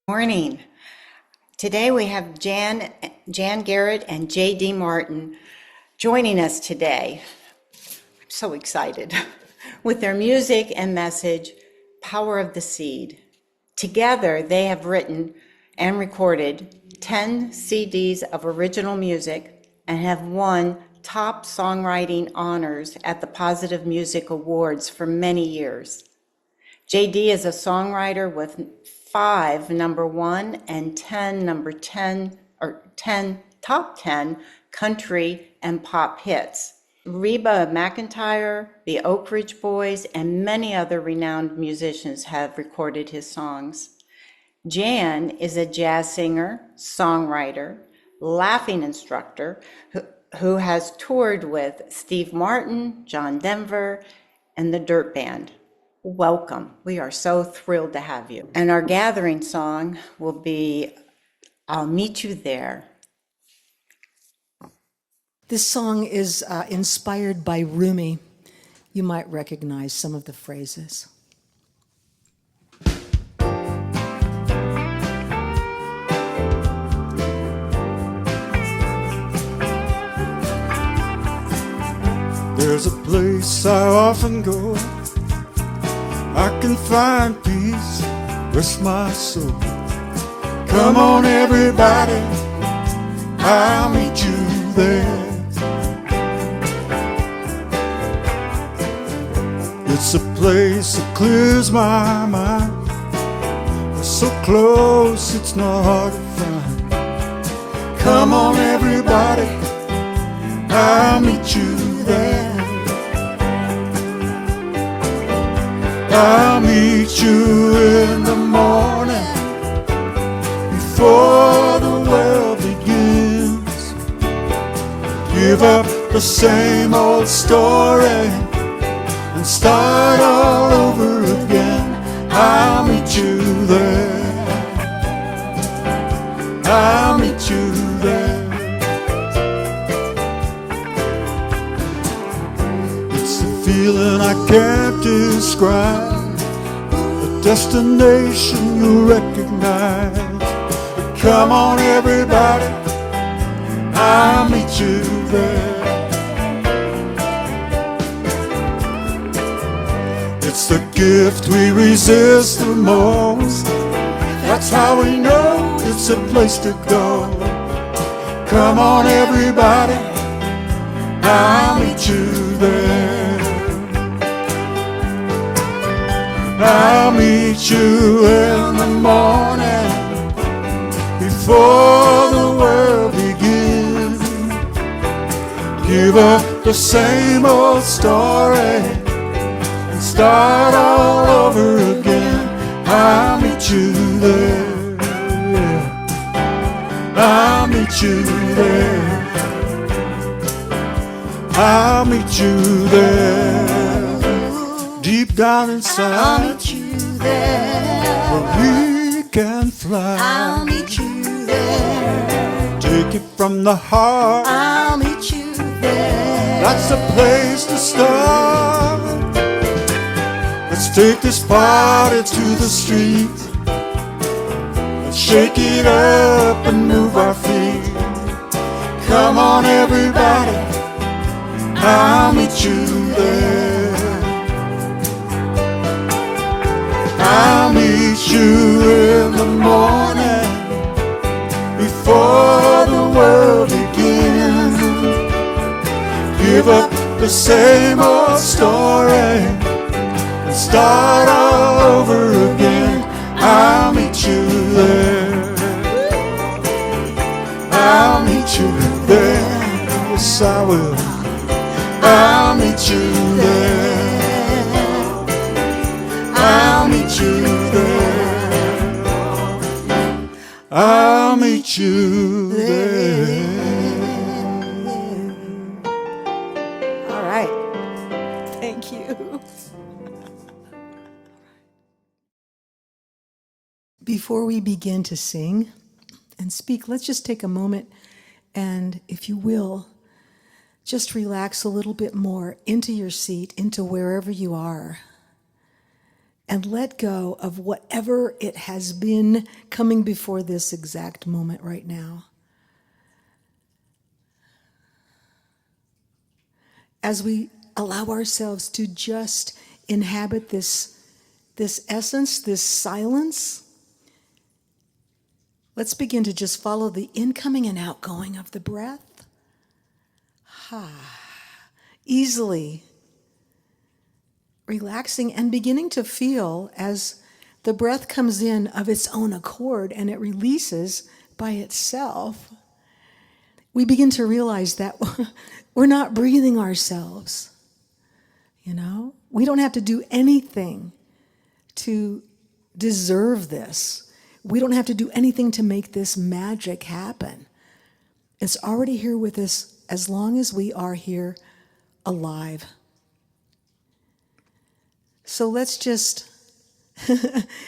Morning. Today we have Jan Garrett and J.D. Martin joining us today. I'm so excited with their music and message, Power of the Seed. Together they have written and recorded 10 CDs of original music and have won top songwriting honors at the Positive Music Awards for many years. JD is a songwriter with 5 number 1 and 10 number 10 or 10 top 10 country and pop hits. Reba McEntire, the Oak Ridge Boys, and many other renowned musicians have recorded his songs. Jan is a jazz singer, songwriter, laughing instructor who has toured with Steve Martin, John Denver, and the Dirt Band. Welcome. We are so thrilled to have you. And our gathering song will be I'll Meet You There. This song is inspired by Rumi. You might recognize some of the phrases. There's a place I often go. I can find peace, rest my soul. Come on everybody, I'll meet you there. It's a place that clears my mind. It's so close, it's not hard to find. Come on everybody, I'll meet you there. I'll meet you in the morning before the world begins. Give up the same old story and start all over again. I'll meet you there. I'll meet you there. It's a feeling I can't describe, a destination you recognize. But come on everybody, I'll meet you there. It's the gift we resist the most. That's how we know it's a place to go. Come on everybody, I'll meet you there. I'll meet you in the morning before the world begins. Give up the same old story and start all over again. I'll meet you there. I'll meet you there. I'll meet you there. Deep down inside, I'll meet you there. where we can fly. I'll meet you there. Take it from the heart. I'll meet you there. That's the place to start. Let's take this party to the street. Let's shake it up and move our feet. Come on everybody, I'll meet you there. I'll meet you in the morning before the world begins. Give up the same old story and start all over again. I'll meet you there. I'll meet you there. Yes, I will. I'll meet you there. I'll meet you there. I'll meet you there. All right. Thank you. Before we begin to sing and speak, let's just take a moment and, if you will, just relax a little bit more into your seat, into wherever you are. and let go of whatever it has been coming before this exact moment right now. As we allow ourselves to just inhabit this essence, this silence, let's begin to just follow the incoming and outgoing of the breath. Easily relaxing and beginning to feel as the breath comes in of its own accord and it releases by itself. We begin to realize that we're not breathing ourselves. You know, we don't have to do anything to deserve this. We don't have to do anything to make this magic happen. It's already here with us as long as we are here alive. So let's just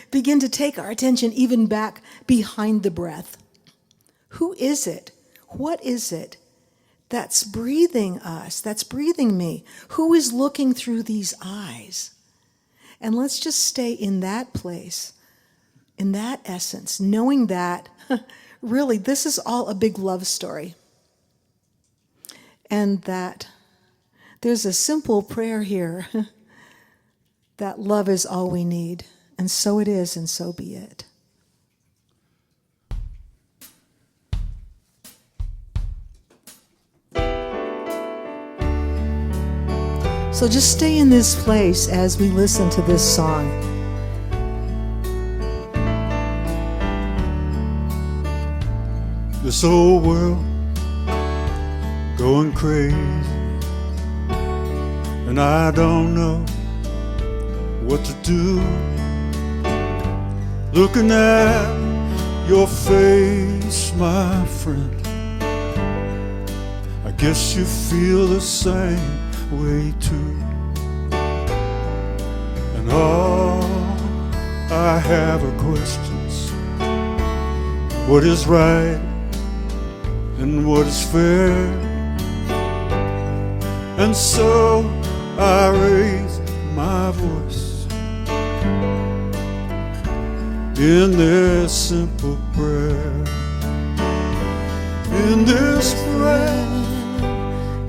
begin to take our attention even back behind the breath. Who is it? What is it that's breathing us, that's breathing me? Who is looking through these eyes? And let's just stay in that place, in that essence, knowing that really this is all a big love story. And that there's a simple prayer here that love is all we need. And so it is, and so be it. So just stay in this place as we listen to this song. This old world going crazy, and I don't know what to do. Looking at your face, my friend, I guess you feel the same way too. And all I have are questions. What is right and what is fair? And so I raise my voice in this simple prayer. In this prayer,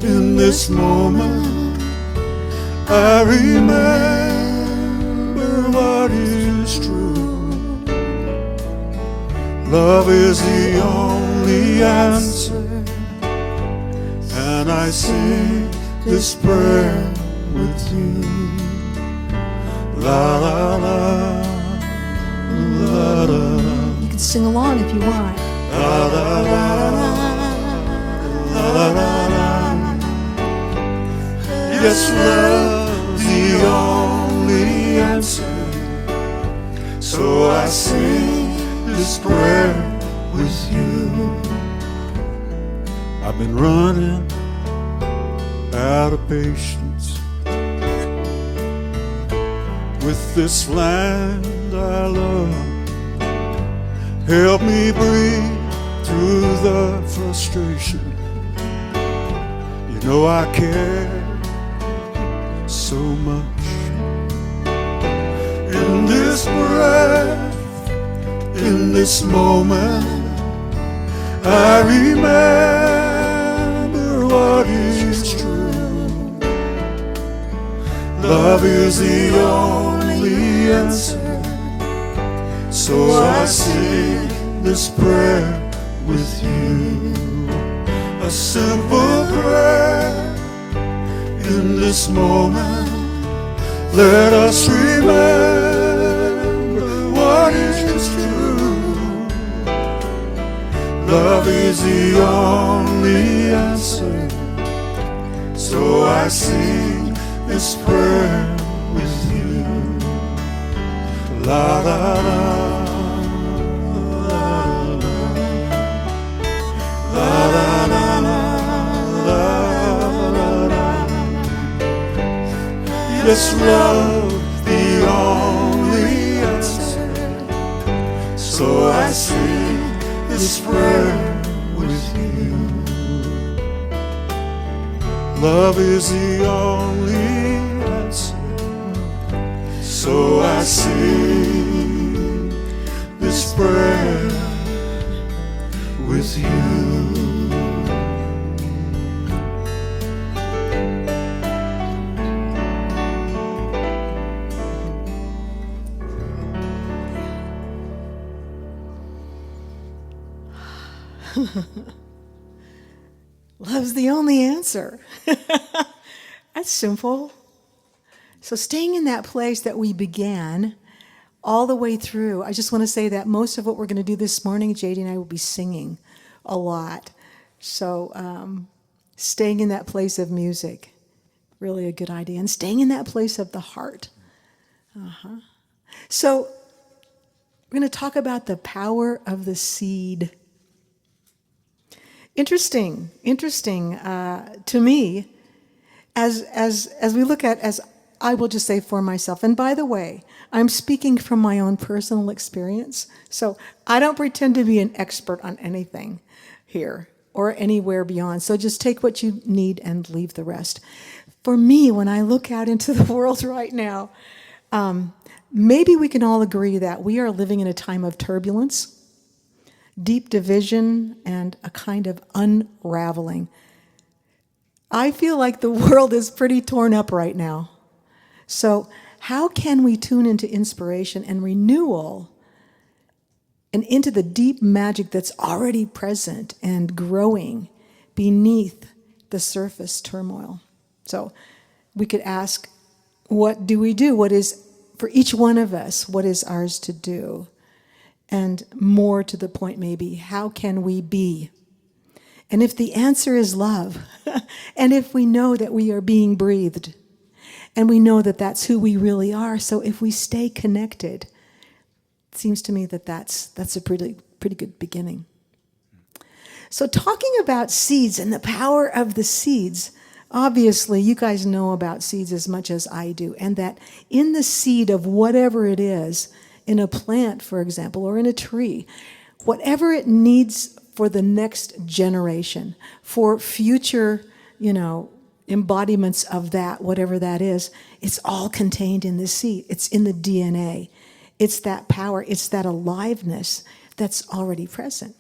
in this moment, I remember what is true. Love is the only answer, and I sing this prayer with you. La la la, la la la. You can sing along if you want. La la la la, la la la la. Yes, love's the only answer, so I sing this prayer with you. I've been running out of patience with this land I love. Help me breathe through the frustration. You know I care so much. In this breath, in this moment, I remember what is true. Love is the only answer, so I sing this prayer with you. A simple prayer. In this moment, let us remember what is true. Love is the only answer, so I sing this prayer with you. La la la, la la la, la la la, la la. Yes, love the only answer, so I sing this prayer with you. Love is the only answer, so I sing Love's the only answer. That's simple. So staying in that place that we began all the way through, I just want to say that most of what we're going to do this morning, JD and I will be singing a lot. So staying in that place of music, really a good idea. And staying in that place of the heart. So we're going to talk about the power of the seed. Interesting to me, as we look at, as I will just say for myself, and by the way, I'm speaking from my own personal experience, so I don't pretend to be an expert on anything here or anywhere beyond, so just take what you need and leave the rest. For me, when I look out into the world right now, maybe we can all agree that we are living in a time of turbulence, deep division, and a kind of unraveling. I feel like the world is pretty torn up right now. So how can we tune into inspiration and renewal and into the deep magic that's already present and growing beneath the surface turmoil? So we could ask, what do we do? What is, for each one of us, what is ours to do? And more to the point maybe, how can we be? And if the answer is love, and if we know that we are being breathed, and we know that that's who we really are, so if we stay connected, it seems to me that that's a pretty good beginning. So talking about seeds and the power of the seeds, obviously you guys know about seeds as much as I do, and that in the seed of whatever it is, in a plant, for example, or in a tree, whatever it needs for the next generation, for future, embodiments of that, whatever that is, it's all contained in the seed. It's in the DNA. It's that power, it's that aliveness that's already present,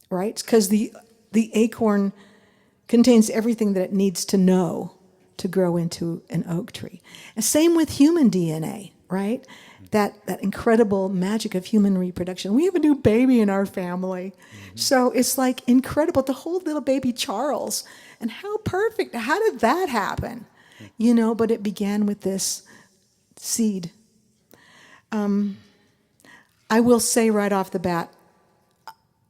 right? Because the acorn contains everything that it needs to know to grow into an oak tree. And same with human DNA, right? That incredible magic of human reproduction. We have a new baby in our family. So it's like incredible to hold little baby Charles. And how perfect, how did that happen? But it began with this seed. I will say right off the bat,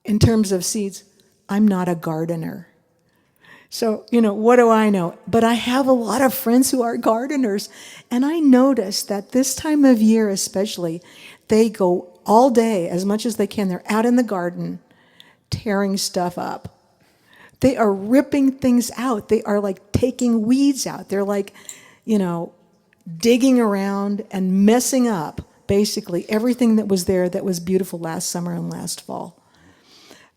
in terms of seeds, I'm not a gardener. So, what do I know? But I have a lot of friends who are gardeners. And I notice that this time of year especially, they go all day, as much as they can. They're out in the garden, tearing stuff up. They are ripping things out. They are like taking weeds out. They're like, digging around and messing up, basically, everything that was there that was beautiful last summer and last fall.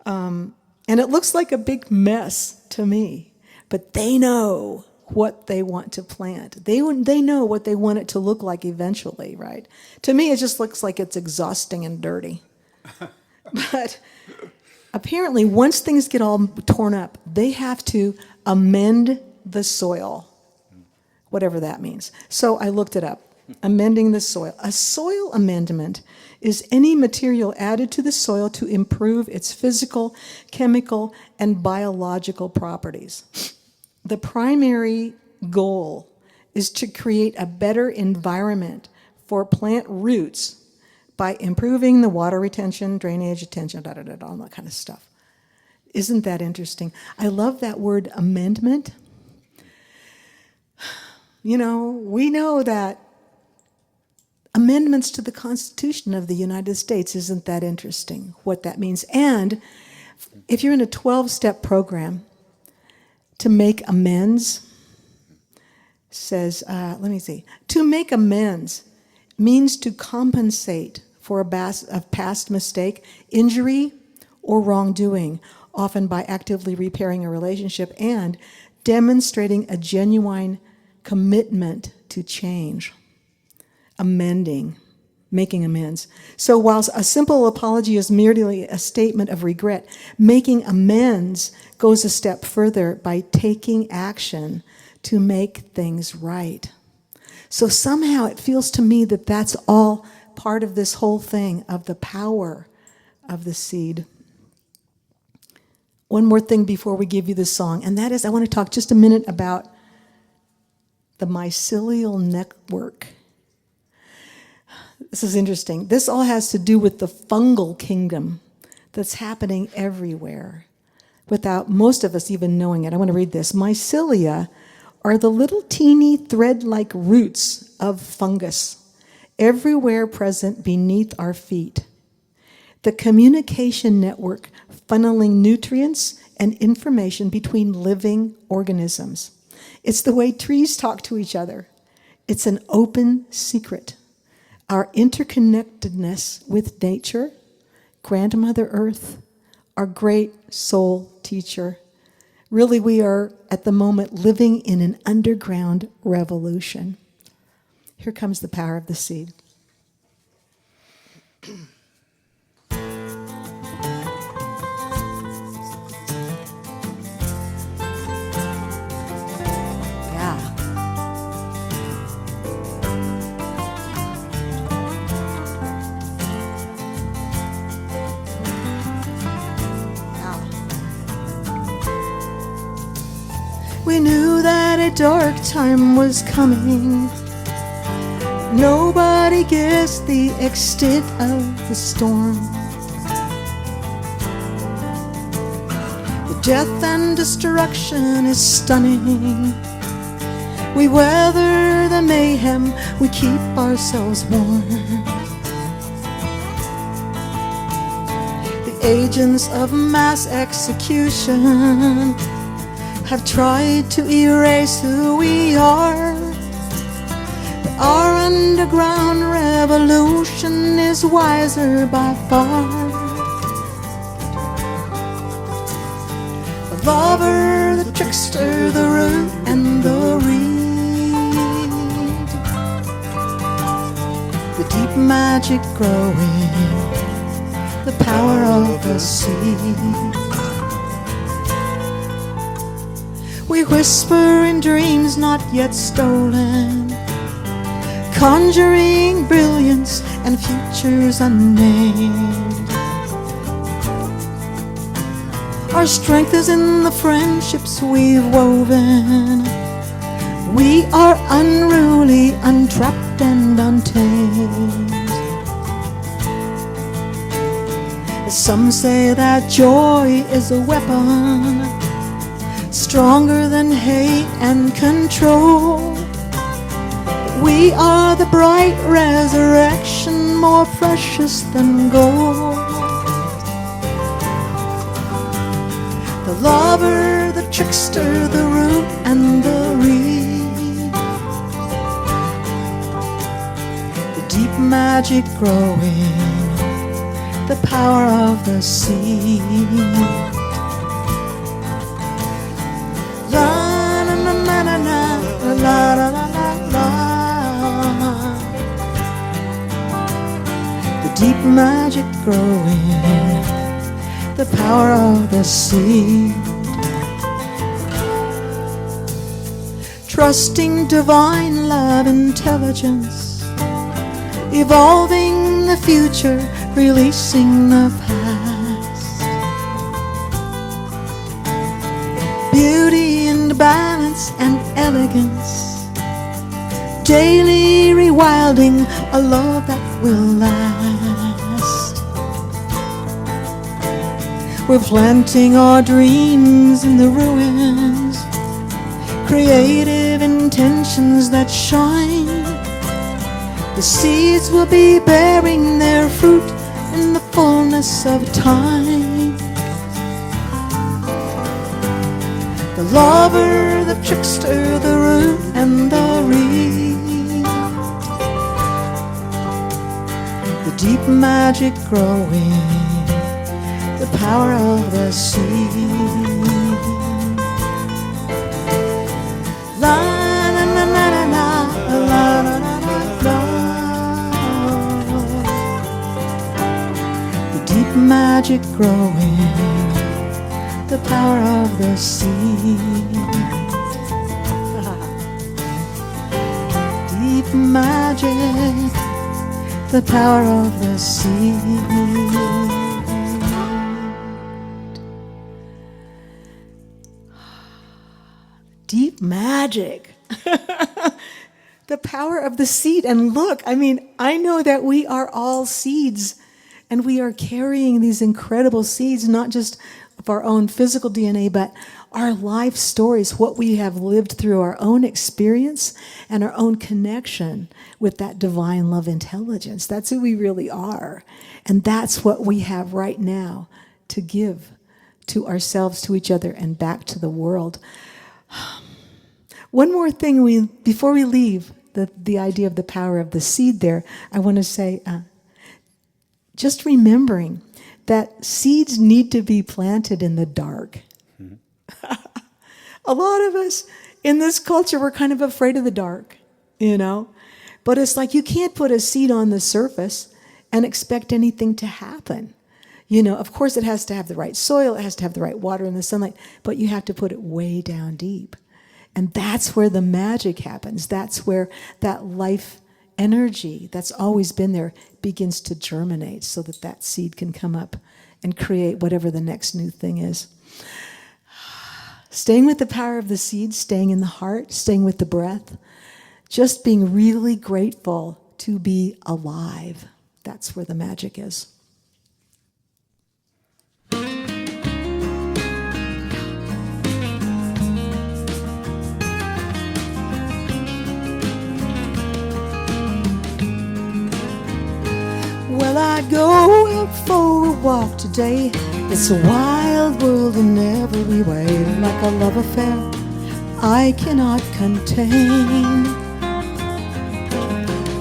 And it looks like a big mess to me, but they know what they want to plant. They know what they want it to look like eventually, right? To me, it just looks like it's exhausting and dirty. But apparently, once things get all torn up, they have to amend the soil, whatever that means. So I looked it up. Amending the soil. A soil amendment is any material added to the soil to improve its physical, chemical, and biological properties. The primary goal is to create a better environment for plant roots by improving the water retention, drainage, attention, all that kind of stuff. Isn't that interesting? I love that word amendment. We know that amendments to the Constitution of the United States, isn't that interesting, what that means? And if you're in a 12-step program, to make amends says, to make amends means to compensate for a past mistake, injury, or wrongdoing, often by actively repairing a relationship and demonstrating a genuine commitment to change. Amending, making amends. So while a simple apology is merely a statement of regret, making amends goes a step further by taking action to make things right. So somehow it feels to me that that's all part of this whole thing of the power of the seed. one more thing before we give you the song, and that is I want to talk just a minute about the mycelial network. This is interesting. This all has to do with the fungal kingdom that's happening everywhere without most of us even knowing it. I want to read this. Mycelia are the little teeny thread-like roots of fungus, everywhere present beneath our feet. The communication network funneling nutrients and information between living organisms. It's the way trees talk to each other. It's an open secret. Our interconnectedness with nature, Grandmother Earth, our great soul teacher. Really, we are at the moment living in an underground revolution. Here comes the power of the seed. We knew that a dark time was coming. Nobody guessed the extent of the storm. The death and destruction is stunning. We weather the mayhem, we keep ourselves warm. The agents of mass execution have tried to erase who we are. But our underground revolution is wiser by far. The lover, the trickster, the root, and the reed. The deep magic growing, the power of the seed. We whisper in dreams not yet stolen, conjuring brilliance and futures unnamed. Our strength is in the friendships we've woven. We are unruly, untrapped and untamed. Some say that joy is a weapon, stronger than hate and control. We are the bright resurrection, more precious than gold. The lover, the trickster, the root, and the reed. The deep magic growing, the power of the seed. La, la, la, la, la. The deep magic growing, the power of the seed. Trusting divine love intelligence, evolving the future, releasing the past. Beauty and balance and elegance, daily rewilding a love that will last. We're planting our dreams in the ruins, creative intentions that shine. The seeds will be bearing their fruit in the fullness of time. The lover, the trickster, the root, and the reed. The deep magic growing, the power of the seed. La la la la la la la la la la. The deep magic growing, the power of the seed. Deep magic, the power of the seed. magic. The power of the seed. And look, I mean, I know that we are all seeds, and we are carrying these incredible seeds, not just of our own physical DNA, but our life stories, what we have lived through, our own experience and our own connection with that divine love intelligence. That's who we really are. And that's what we have right now to give to ourselves, to each other, and back to the world. One more thing before we leave the idea of the power of the seed there, I want to say, just remembering that seeds need to be planted in the dark. A lot of us in this culture, we're kind of afraid of the dark, you know? But it's like you can't put a seed on the surface and expect anything to happen. You know, of course it has to have the right soil, it has to have the right water and the sunlight, but you have to put it way down deep. And that's where the magic happens. That's where that life energy that's always been there begins to germinate so that that seed can come up and create whatever the next new thing is. Staying with the power of the seed, staying in the heart, staying with the breath, just being really grateful to be alive. That's where the magic is. Well, I go out for a walk today. It's a wild world in every way, like a love affair I cannot contain.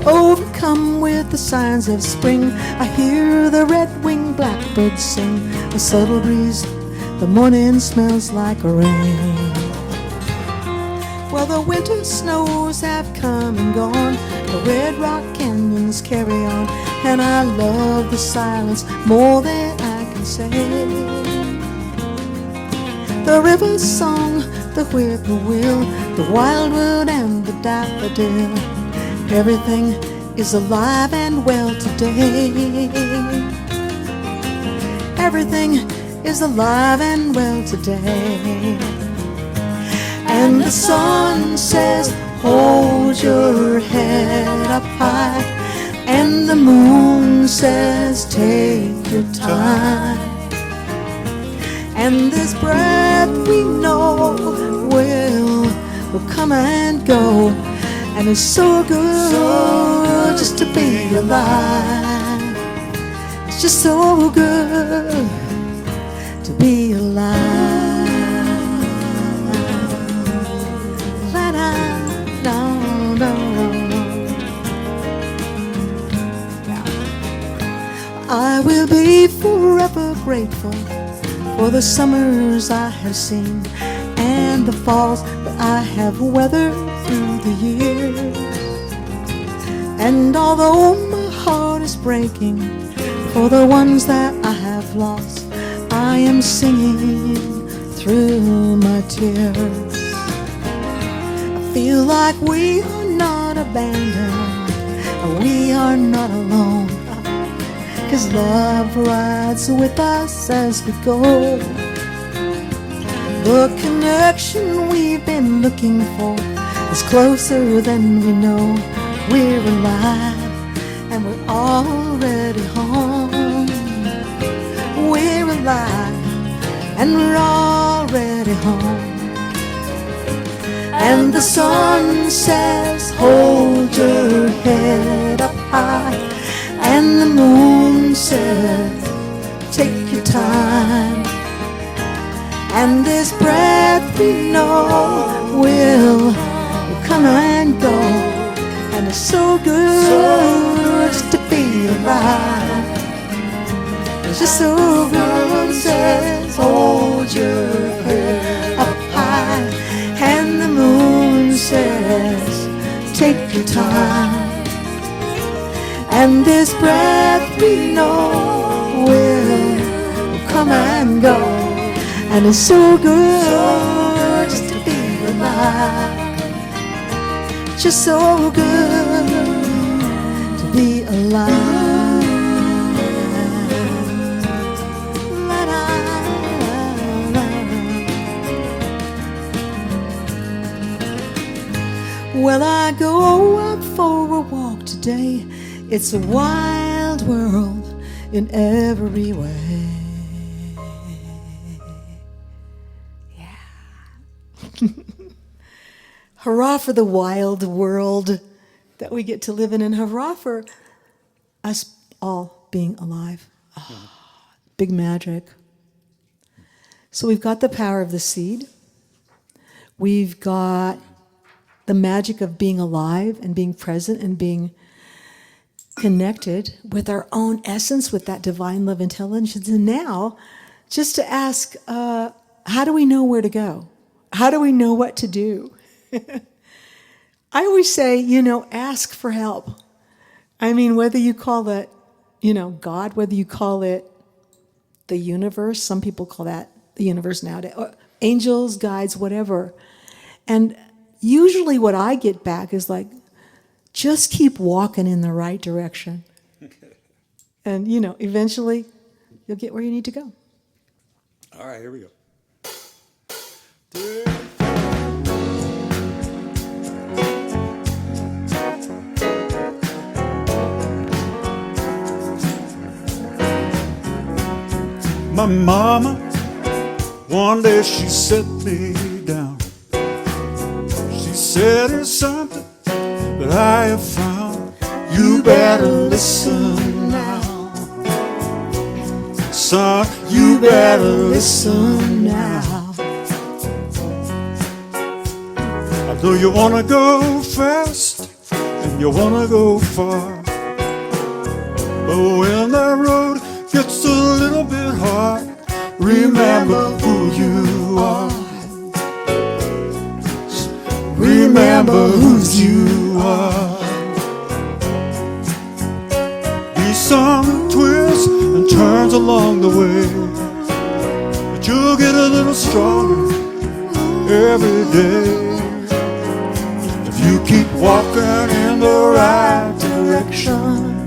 Overcome with the signs of spring, I hear the red-winged blackbird sing. A subtle breeze, the morning smells like rain. Well, the winter snows have come and gone, the red rock canyons carry on, and I love the silence more than I can say. The river's song, the whippoorwill, the wildwood and the daffodil, everything is alive and well today. Everything is alive and well today. And the sun says, hold your head up high. And the moon says, take your time. And this breath we know will come and go. And it's so good just to be alive. It's just so good to be alive. I will be forever grateful for the summers I have seen and the falls that I have weathered through the years. And although my heart is breaking for the ones that I have lost, I am singing through my tears. I feel like we are not abandoned, we are not alone, 'cause love rides with us as we go. The connection we've been looking for is closer than we know. We're alive and we're already home. We're alive and we're already home. And the sun says, hold your head up high. And the moon says, take your time. And this breath we know will come and go. And it's so good just to be alive. It's just so good, says, hold your head up high. And the moon says, take your time. And this breath we know will come and go. And it's so good just to be alive. Just so good to be alive. La, la, la, la. Well, I go out for a walk today. It's a wild world in every way. Yeah. Hurrah for the wild world that we get to live in, and hurrah for us all being alive. Oh, big magic. So we've got the power of the seed. We've got the magic of being alive and being present and being connected with our own essence, with that divine love intelligence. And now, just to ask, how do we know where to go? How do we know what to do? I always say, ask for help. I mean, whether you call it, God, whether you call it the universe, some people call that the universe nowadays, or angels, guides, whatever. And usually what I get back is like, just keep walking in the right direction. And, eventually you'll get where you need to go. All right, here we go. My mama, one day she set me down. She said, there's something that I have found. You better listen now. Son, you better listen now. I know you wanna go fast and you wanna go far, but when that road gets a little bit hard, remember who you are. Remember whose you are. Be some twists and turns along the way, but you'll get a little stronger every day if you keep walking in the right direction,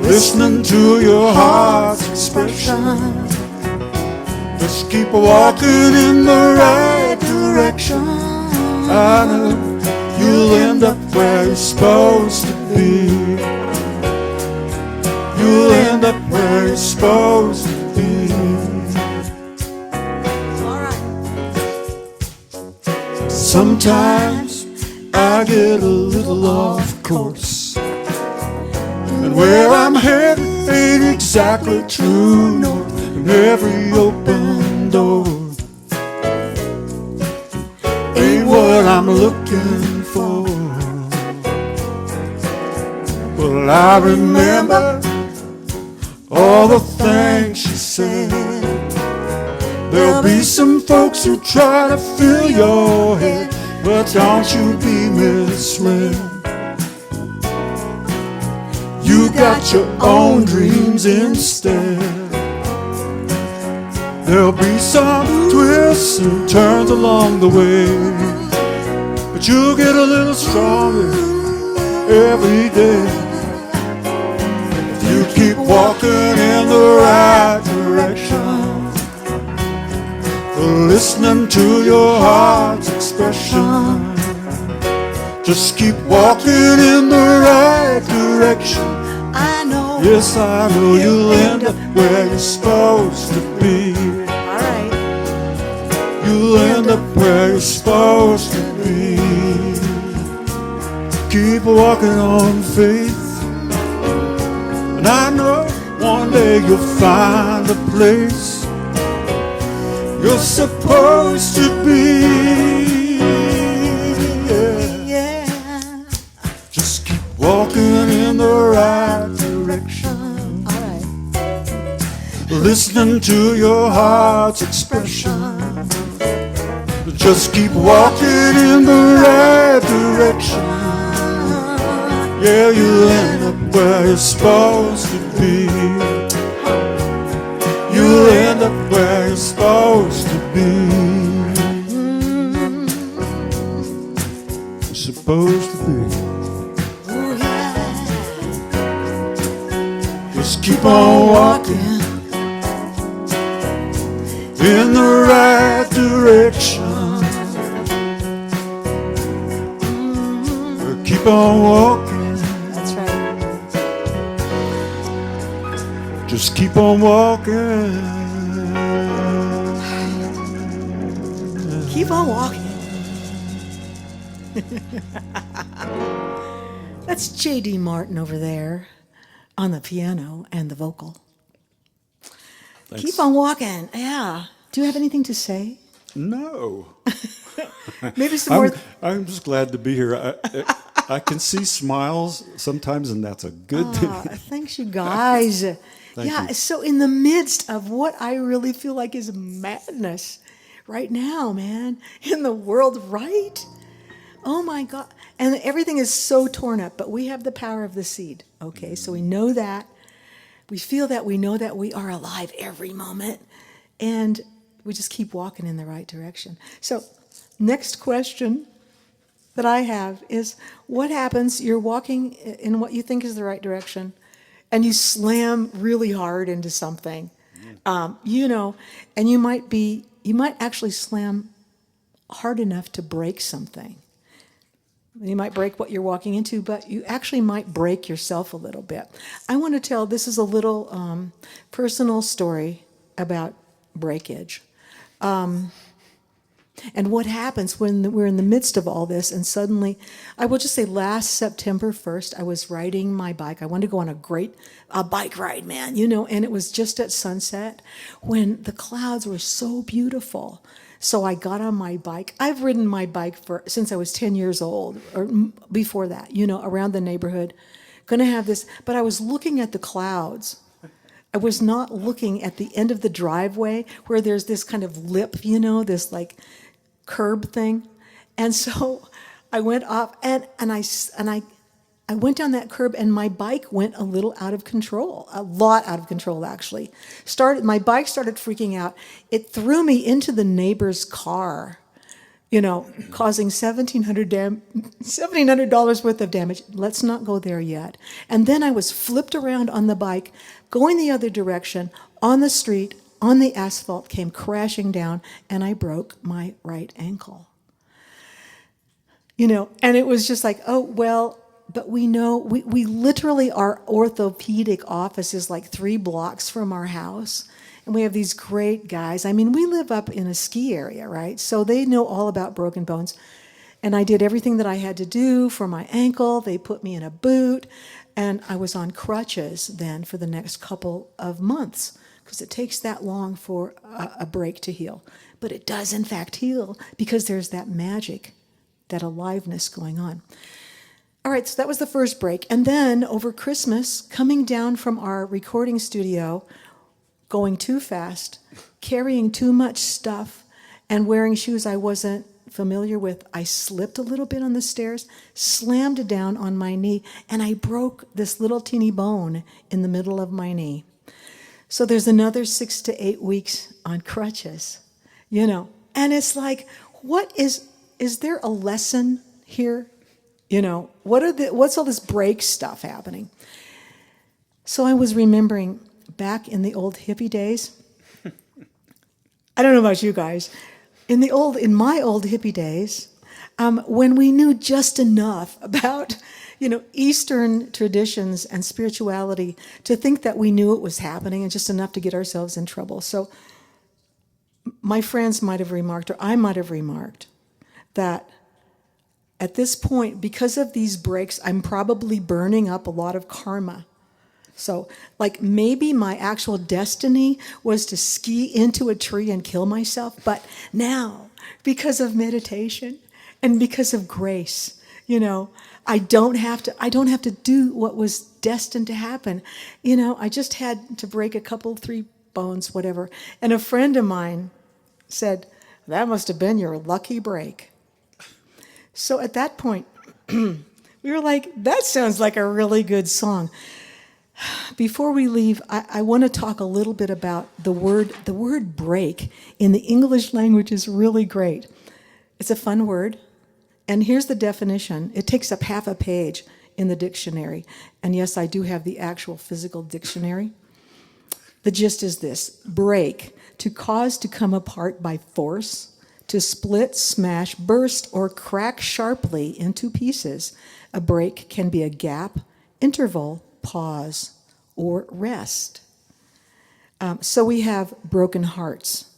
listening to your heart's expression. Just keep walking in the right direction. I know you'll end up where you're supposed to be. You'll end up where you're supposed to be. All right. Sometimes I get a little off course, and where I'm headed ain't exactly true north. And every open door ain't what I'm looking for. Well, I remember all the things she said. There'll be some folks who try to fill your head, but don't you be misled. You got your own dreams instead. There'll be some twists and turns along the way, but you'll get a little stronger every day if you keep walking in the right direction, listening to your heart's expression. Just keep walking in the right direction. I know. Yes, I know you'll end up where you're supposed to be. All right. You'll end up where you're supposed to be. Keep walking on faith, and I know one day you'll find the place you're supposed to be. Just keep walking in the right direction. All right. Listening to your heart's expression. Just keep walking in the right direction. Yeah, you'll end up where you're supposed to be. You'll end up where you're supposed to be. You're supposed to be. Just keep on walking in the right direction. on walking. That's right. Just keep on walking. Keep on walking. That's J.D. Martin over there on the piano and the vocal. Thanks. Keep on walking. Yeah. Do you have anything to say? No. Maybe some more. I'm just glad to be here. I can see smiles sometimes, and that's a good thing. Thanks, you guys. Thank you. So in the midst of what I really feel like is madness right now, man, in the world, right? Oh my God. And everything is so torn up, but we have the power of the seed. Okay, so we know that. We feel that. We know that we are alive every moment. And we just keep walking in the right direction. So, next question that I have is, what happens? You're walking in what you think is the right direction, and you slam really hard into something, and you might actually slam hard enough to break something. You might break what you're walking into, but you actually might break yourself a little bit. I want to tell, this is a little personal story about breakage. And what happens when we're in the midst of all this, and suddenly, I will just say last September 1st, I was riding my bike. I wanted to go on a bike ride, man, and it was just at sunset when the clouds were so beautiful. So I got on my bike. I've ridden my bike since I was 10 years old, or before that, around the neighborhood. Gonna have this, but I was looking at the clouds. I was not looking at the end of the driveway where there's this kind of lip, this like curb thing. And so I went off and I went down that curb, and my bike went a little out of control, a lot out of control, actually. My bike started freaking out. It threw me into the neighbor's car, causing $1,700 worth of damage. Let's not go there yet. And then I was flipped around on the bike, going the other direction, on the street, on the asphalt, came crashing down, and I broke my right ankle. And it was just like, oh, well, but we know, we literally, our orthopedic office is like 3 blocks from our house. And we have these great guys. I mean, we live up in a ski area, right? So they know all about broken bones. And I did everything that I had to do for my ankle. They put me in a boot. And I was on crutches then for the next couple of months, because it takes that long for a break to heal. But it does, in fact, heal, because there's that magic, that aliveness going on. All right, so that was the first break. And then over Christmas, coming down from our recording studio, going too fast, carrying too much stuff, and wearing shoes I wasn't familiar with, I slipped a little bit on the stairs, slammed down on my knee, and I broke this little teeny bone in the middle of my knee. So there's another 6 to 8 weeks on crutches, and it's like, is there a lesson here? What's all this break stuff happening? So I was remembering back in the old hippie days. I don't know about you guys. In my old hippie days, when we knew just enough about, Eastern traditions and spirituality to think that we knew it was happening, and just enough to get ourselves in trouble. So my friends might have remarked, or I might have remarked, that at this point, because of these breaks, I'm probably burning up a lot of karma. So, like, maybe my actual destiny was to ski into a tree and kill myself, but now, because of meditation and because of grace, I don't have to do what was destined to happen. I just had to break 3 bones, whatever. And a friend of mine said, that must have been your lucky break. So at that point, we were like, that sounds like a really good song. Before we leave, I want to talk a little bit about the word break in the English language is really great. It's a fun word. And here's the definition. It takes up half a page in the dictionary. And yes, I do have the actual physical dictionary. The gist is this: break, to cause to come apart by force, to split, smash, burst, or crack sharply into pieces. A break can be a gap, interval, pause, or rest. So we have broken hearts.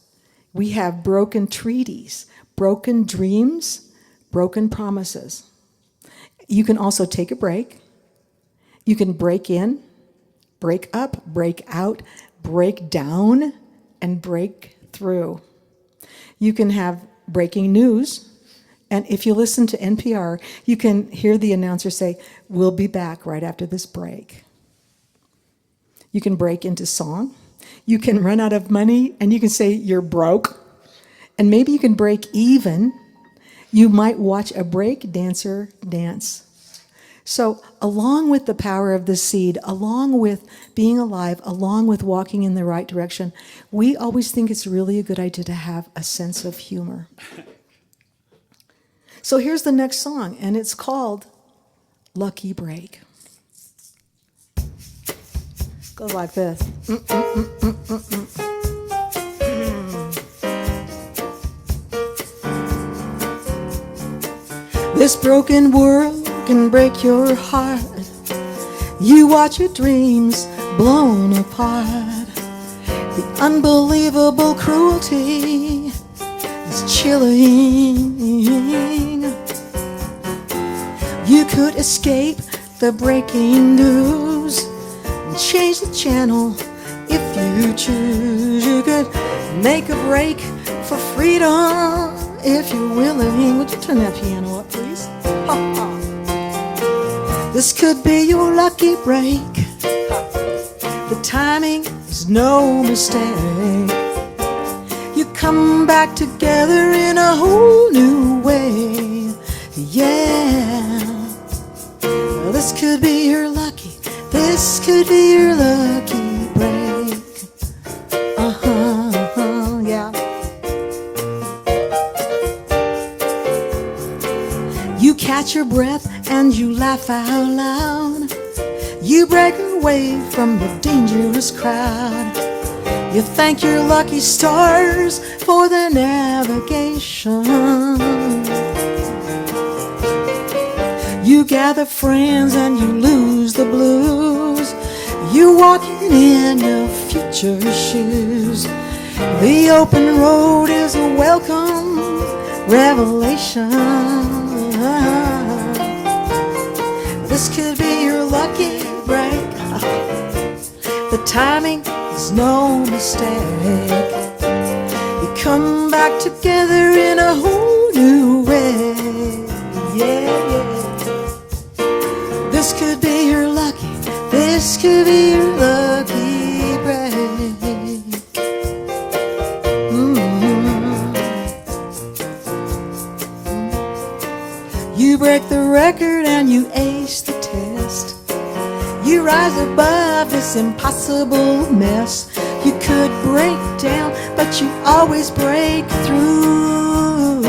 We have broken treaties, broken dreams, broken promises. You can also take a break. You can break in, break up, break out, break down, and break through. You can have breaking news, and if you listen to NPR, you can hear the announcer say, "We'll be back right after this break." You can break into song. You can run out of money, and you can say you're broke. And maybe you can break even. You might watch a break dancer dance. So along with the power of the seed, along with being alive, along with walking in the right direction, we always think it's really a good idea to have a sense of humor. So here's the next song, and it's called Lucky Break. Goes like this. This broken world can break your heart. You watch your dreams blown apart. The unbelievable cruelty is chilling. You could escape the breaking news and change the channel if you choose. You could make a break for freedom if you're willing. Would you turn that piano up, please? This could be your lucky break. The timing is no mistake. You come back together in a whole new way. Yeah. Well, this could be your lucky. This could be your lucky break. Yeah. You catch your breath and you laugh out loud. You break away from the dangerous crowd. You thank your lucky stars for the navigation. You gather friends and you lose the blues. You walking in your future shoes. The open road is a welcome revelation. This could be your lucky break. The timing is no mistake. You come back together in a whole new way. Yeah, yeah. This could be your lucky. This could be your lucky break. You break the record and you ace the test. You rise above this impossible mess. You could break down, but you always break through.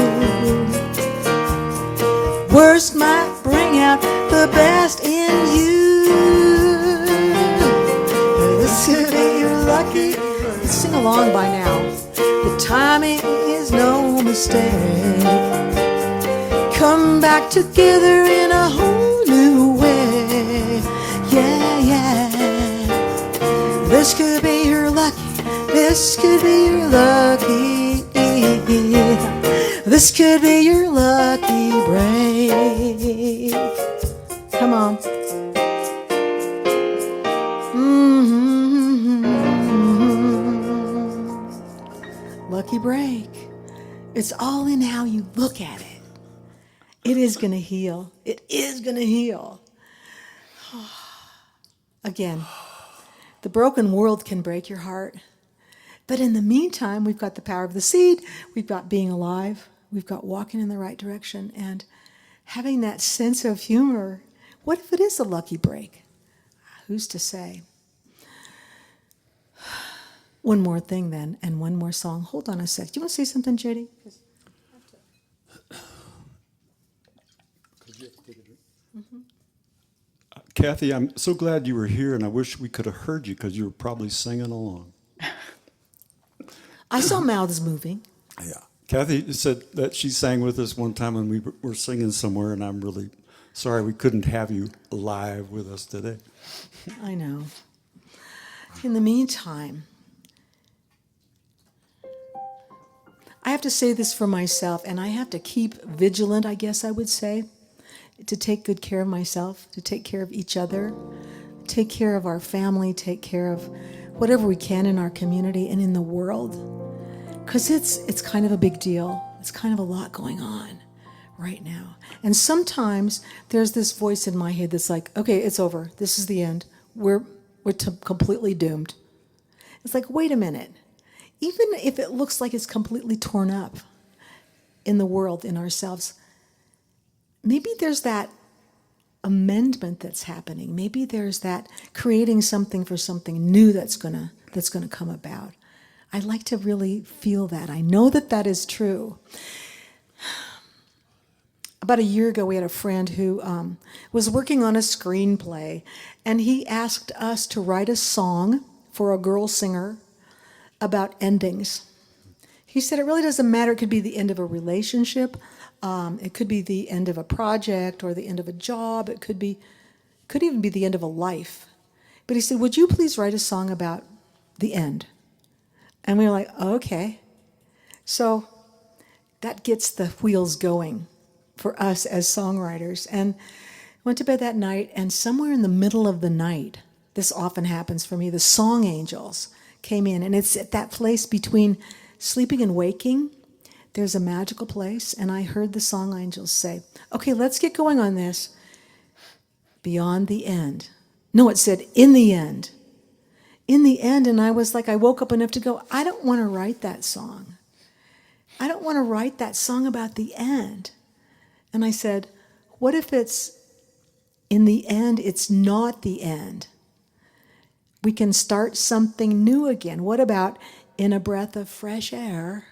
Worst might bring out the best in you. This could be your lucky. You sing along by now. The timing is no mistake. Come back together in a whole new way. Yeah, yeah. This could be your lucky. This could be your lucky. This could be your lucky break. Come on. Lucky break. It's all in how you look at it. It is going to heal. It is going to heal. Again, the broken world can break your heart. But in the meantime, we've got the power of the seed. We've got being alive. We've got walking in the right direction and having that sense of humor. What if it is a lucky break? Who's to say? One more thing then, and one more song. Hold on a sec. Do you want to say something, JD? Kathy, I'm so glad you were here, and I wish we could have heard you because you were probably singing along. I saw mouths moving. Yeah. Kathy said that she sang with us one time when we were singing somewhere, and I'm really sorry we couldn't have you live with us today. I know. In the meantime, I have to say this for myself, and I have to keep vigilant, I guess I would say, to take good care of myself, to take care of each other, take care of our family, take care of whatever we can in our community and in the world. Because it's kind of a big deal. It's kind of a lot going on right now. And sometimes there's this voice in my head that's like, okay, it's over. This is the end. We're completely doomed. It's like, wait a minute. Even if it looks like it's completely torn up in the world, in ourselves, maybe there's that amendment that's happening. Maybe there's that creating something for something new that's gonna come about. I like to really feel that. I know that that is true. About a year ago, we had a friend who was working on a screenplay, and he asked us to write a song for a girl singer about endings. He said it really doesn't matter. It could be the end of a relationship. It could be the end of a project or the end of a job. It could even be the end of a life. But he said, would you please write a song about the end? And we were like, okay. So that gets the wheels going for us as songwriters. And went to bed that night, and somewhere in the middle of the night, this often happens for me, the song angels came in. And it's at that place between sleeping and waking. There's a magical place. And I heard the song angels say, okay, let's get going on this. Beyond the end. No, it said, in the end. In the end. And I was like, I woke up enough to go, I don't want to write that song. I don't want to write that song about the end. And I said, what if it's in the end, it's not the end? We can start something new again. What about in a breath of fresh air,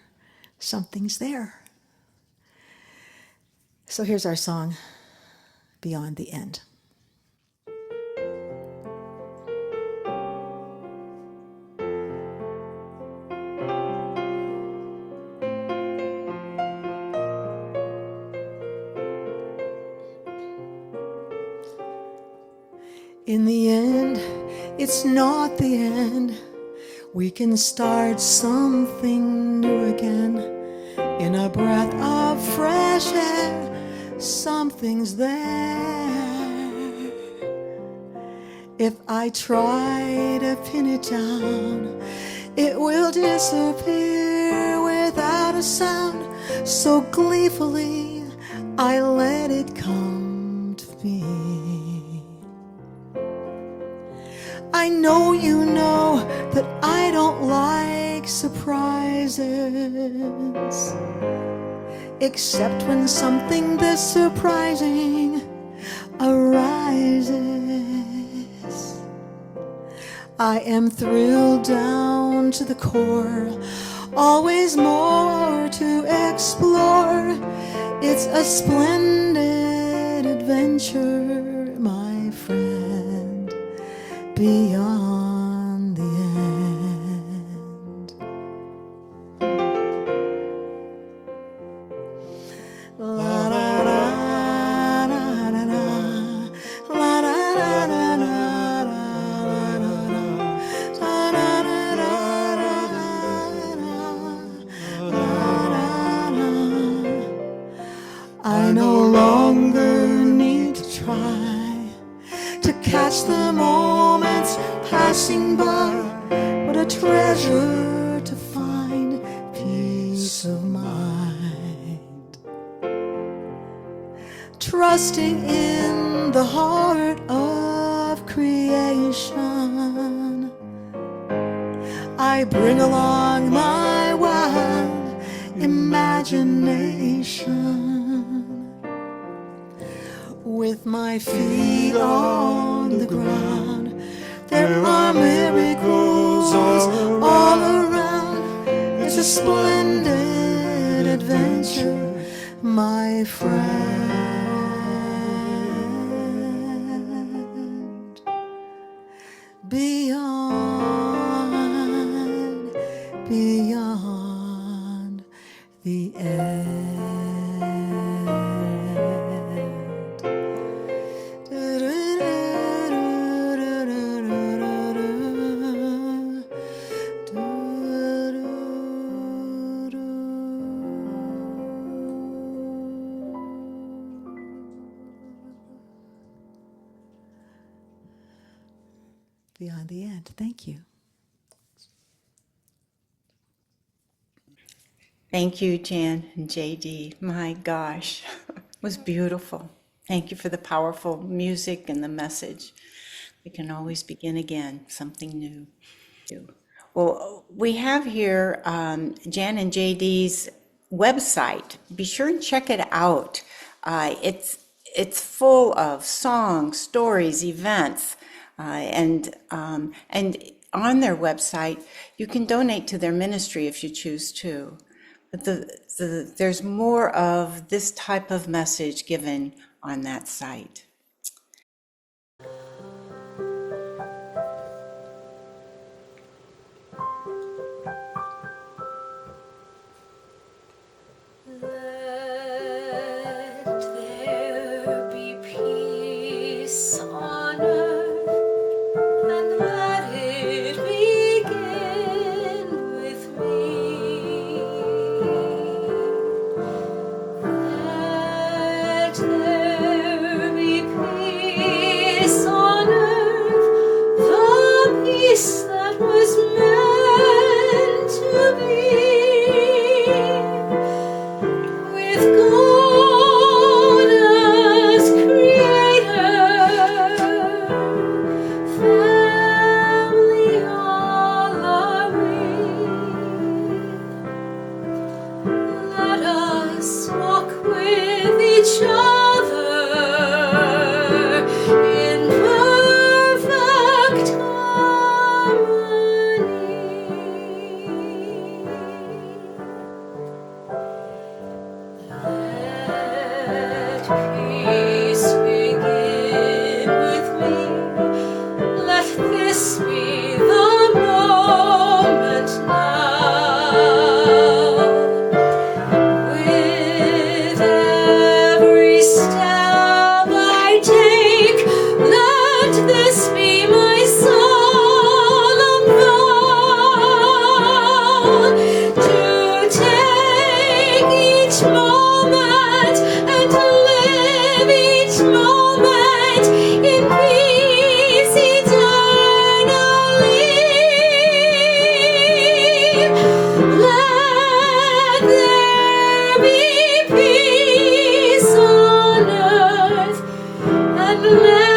something's there? So here's our song, Beyond the End. In the end, it's not the end. We can start something new again. In a breath of fresh air, something's there. If I try to pin it down, it will disappear without a sound. So gleefully, I let it come to me. I know you know that I don't like surprises, except when something this surprising arises. I am thrilled down to the core, always more to explore. It's a splendid adventure, my friend, beyond the end. La da da da da da, la da da da da da. I no longer need to try to catch the moments passing by. What a treasure to find peace of mind, trusting in the heart of creation. I bring along my wild imagination. With my feet on the ground, there are miracles all around. It's a splendid adventure, my friend. Beyond the beyond the end. Thank you. Thank you, Jan and JD. My gosh, it was beautiful. Thank you for the powerful music and the message. We can always begin again, something new. Well, we have here Jan and JD's website. Be sure and check it out. It's full of songs, stories, events, and on their website you can donate to their ministry if you choose to. But there's more of this type of message given on that site. Let there be peace on earth, and let it begin with me. Let there be peace on earth, the peace that was meant to be. With God as creator, family all are we. Let us walk with each other in perfect harmony. Let peace begin with me. Let this be the moment now. With every step I take, let this be my solemn vow to take each moment and to live each moment in peace eternally. Let there be peace on earth, and let